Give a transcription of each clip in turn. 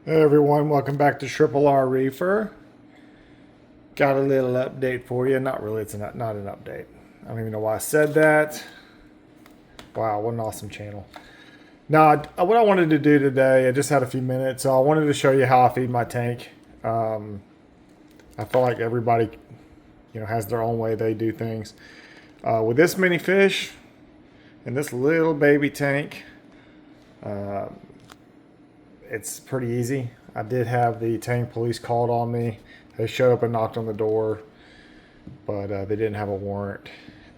Hey everyone, welcome back to Triple R Reefer. Got a little update for you. Not really, it's not an update. I don't even know why I said that. Wow, what an awesome channel. Now, what I wanted to do today, I just had a few minutes, so I wanted to show you how I feed my tank. I feel like everybody, has their own way they do things. With this many fish and this little baby tank, it's pretty easy. I did have the tank police called on me. They showed up and knocked on the door, but they didn't have a warrant,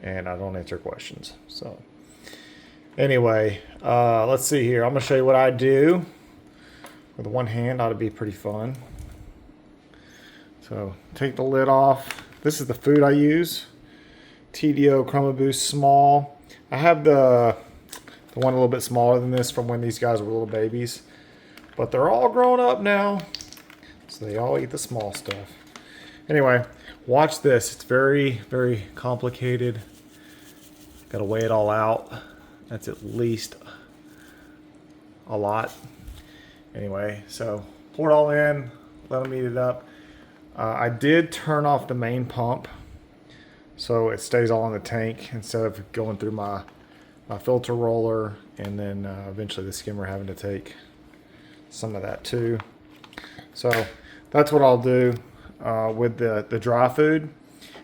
and I don't answer questions. So anyway, let's see here. I'm going to show you what I do. With one hand, ought to be pretty fun. So take the lid off. This is the food I use. TDO Chroma Boost Small. I have the one a little bit smaller than this from when these guys were little babies. But they're all grown up now, so they all eat the small stuff. Anyway, watch this. It's very, very complicated. Got to weigh it all out. That's at least a lot. Anyway, so pour it all in, let them eat it up. I did turn off the main pump, so it stays all in the tank instead of going through my filter roller and then eventually the skimmer having to take some of that too. So that's what I'll do with the dry food.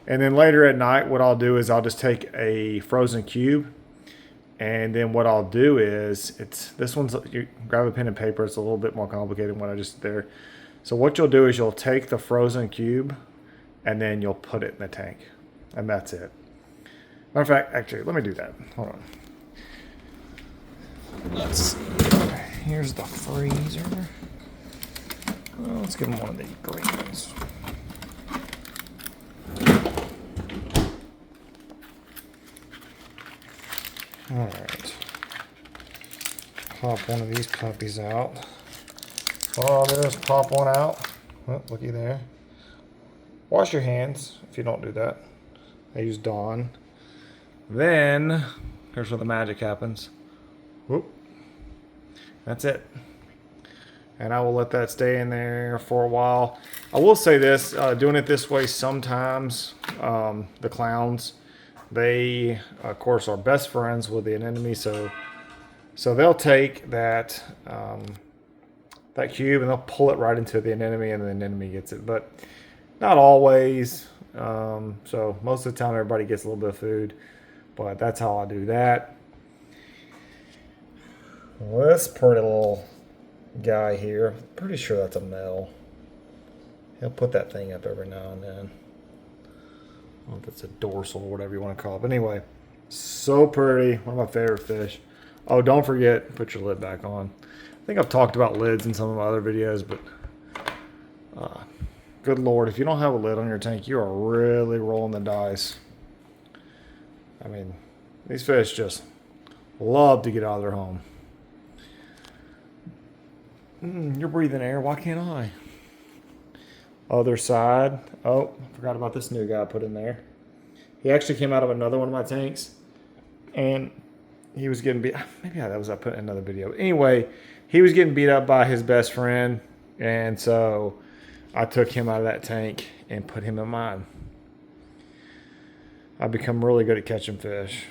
And then later at night, what I'll do is I'll just take a frozen cube, and then what I'll do is this one's, you grab a pen and paper. It's a little bit more complicated than what I just did there. So what you'll do is you'll take the frozen cube and then you'll put it in the tank, and that's it. Matter of fact, actually, let me do that. Hold on. Let's see. Here's the freezer. Well, let's give him one of the greens. All right. Pop one of these puppies out. All I'll do is pop one out. Oh, looky there. Wash your hands if you don't do that. I use Dawn. Then, here's where the magic happens. Whoop. That's it. And I will let that stay in there for a while. I will say this, doing it this way sometimes, the clowns, they, of course, are best friends with the anemone. So they'll take that that cube and they'll pull it right into the anemone, and the anemone gets it. But not always. So most of the time, everybody gets a little bit of food. But that's how I do that. Well, this pretty little guy here, pretty sure that's a male. He'll put that thing up every now and then. I don't know if it's a dorsal or whatever you want to call it. But anyway, so pretty. One of my favorite fish. Oh, don't forget, put your lid back on. I think I've talked about lids in some of my other videos, but good Lord, if you don't have a lid on your tank, you are really rolling the dice. I mean, these fish just love to get out of their home. You're breathing air. Why can't I? Other side. Oh, I forgot about this new guy I put in there. He actually came out of another one of my tanks, and he was getting beat. Maybe that was I put in another video. Anyway, he was getting beat up by his best friend, and so I took him out of that tank and put him in mine. I've become really good at catching fish.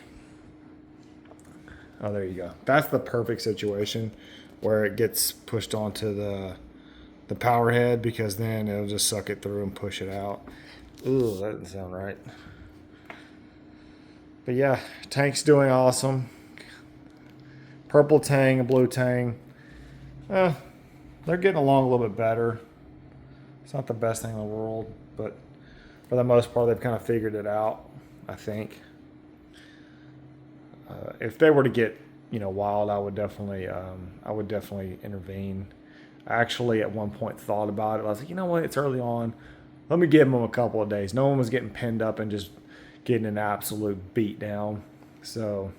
Oh, there you go. That's the perfect situation where it gets pushed onto the power head, because then it'll just suck it through and push it out. Ooh, that doesn't sound right. But yeah, tank's doing awesome. Purple tang and blue tang. They're getting along a little bit better. It's not the best thing in the world, but for the most part, they've kind of figured it out, I think. If they were to get wild, I would definitely intervene. I actually at one point thought about it. I was like, you know what? It's early on. Let me give them a couple of days. No one was getting pinned up and just getting an absolute beat down. So,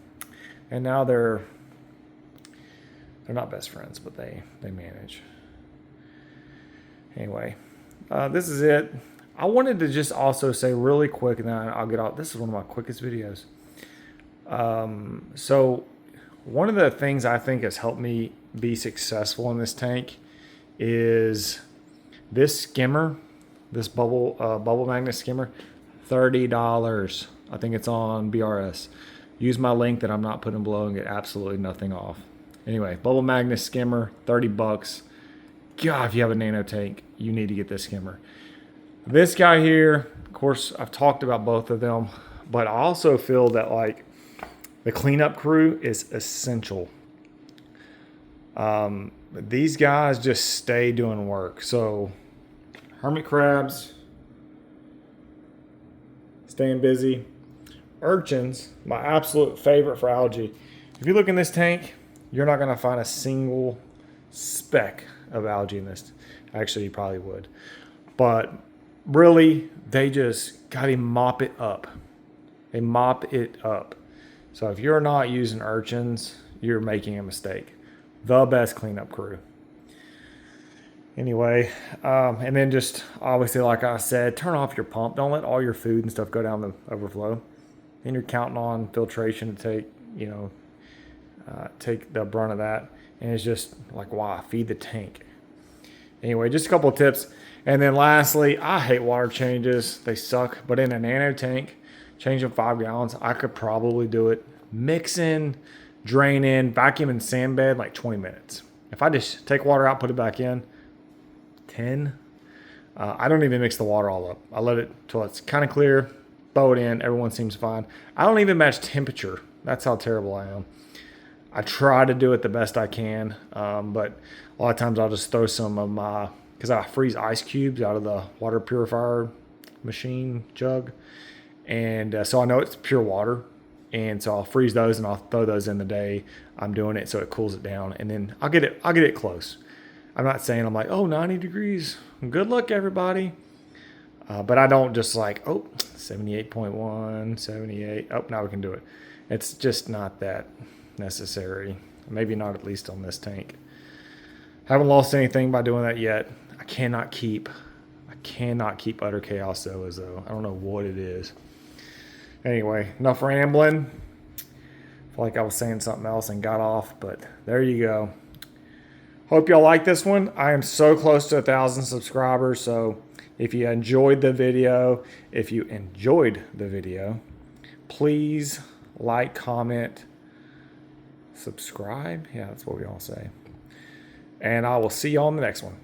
and now they're not best friends, but they manage. Anyway, this is it. I wanted to just also say really quick, and then I'll get out. This is one of my quickest videos. So one of the things I think has helped me be successful in this tank is this skimmer, this bubble magnet skimmer, $30. I think it's on BRS. Use my link that I'm not putting below and get absolutely nothing off. Anyway, bubble magnet skimmer, 30 bucks. God, if you have a nano tank, you need to get this skimmer. This guy here, of course, I've talked about both of them, but I also feel that like the cleanup crew is essential. These guys just stay doing work. So hermit crabs, staying busy. Urchins, my absolute favorite for algae. If you look in this tank, you're not going to find a single speck of algae in this. Actually, you probably would. But really, they just got to mop it up. They mop it up. So if you're not using urchins, you're making a mistake. The best cleanup crew. Anyway, and then just obviously, like I said, turn off your pump. Don't let all your food and stuff go down the overflow. And you're counting on filtration to take, take the brunt of that. And it's just like, why? Feed the tank. Anyway, just a couple of tips. And then lastly, I hate water changes. They suck. But in a nano tank, changing 5 gallons, I could probably do it. Mix in, drain in, vacuum and sand bed like 20 minutes. If I just take water out, put it back in, 10. I don't even mix the water all up. I let it till it's kind of clear, throw it in. Everyone seems fine. I don't even match temperature. That's how terrible I am. I try to do it the best I can, but a lot of times I'll just throw some of my, because I freeze ice cubes out of the water purifier machine jug. And so I know it's pure water. And so I'll freeze those and I'll throw those in the day I'm doing it so it cools it down. And then I'll get it close. I'm not saying I'm like, oh, 90 degrees. Good luck, everybody. But I don't just like, oh, 78.1, 78. Oh, now we can do it. It's just not that necessary. Maybe not, at least on this tank. Haven't lost anything by doing that yet. I cannot keep utter chaos though, as though I don't know what it is. Anyway, enough rambling. I feel like I was saying something else and got off, but there you go. Hope y'all like this one. I am so close to 1,000 subscribers, so if you enjoyed the video, please like, comment, subscribe. Yeah, that's what we all say. And I will see y'all in the next one.